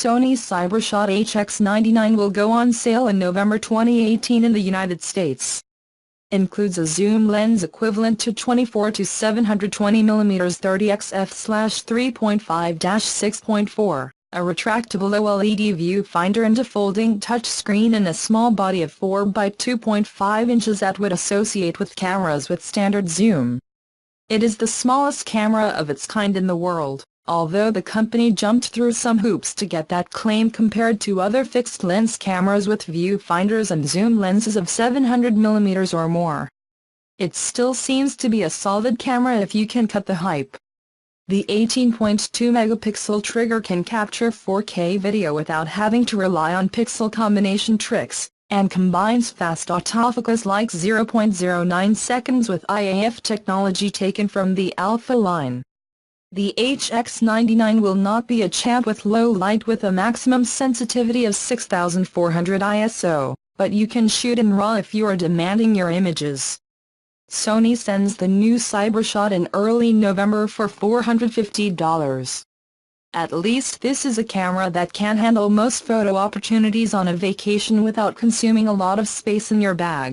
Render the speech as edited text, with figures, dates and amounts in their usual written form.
Sony Cyber-shot HX99 will go on sale in November 2018 in the United States. Includes a zoom lens equivalent to 24 to 720 mm 30x f/3.5-6.4, a retractable OLED viewfinder and a folding touchscreen, and a small body of 4 by 2.5 inches that would associate with cameras with standard zoom. It is the smallest camera of its kind in the world, although the company jumped through some hoops to get that claim compared to other fixed-lens cameras with viewfinders and zoom lenses of 700 mm or more. It still seems to be a solid camera if you can cut the hype. The 18.2-megapixel trigger can capture 4K video without having to rely on pixel combination tricks, and combines fast autofocus like 0.09 seconds with IAF technology taken from the Alpha line. The HX99 will not be a champ with low light with a maximum sensitivity of 6400 ISO, but you can shoot in RAW if you are demanding your images. Sony sends the new Cyber-shot in early November for $450. At least this is a camera that can handle most photo opportunities on a vacation without consuming a lot of space in your bag.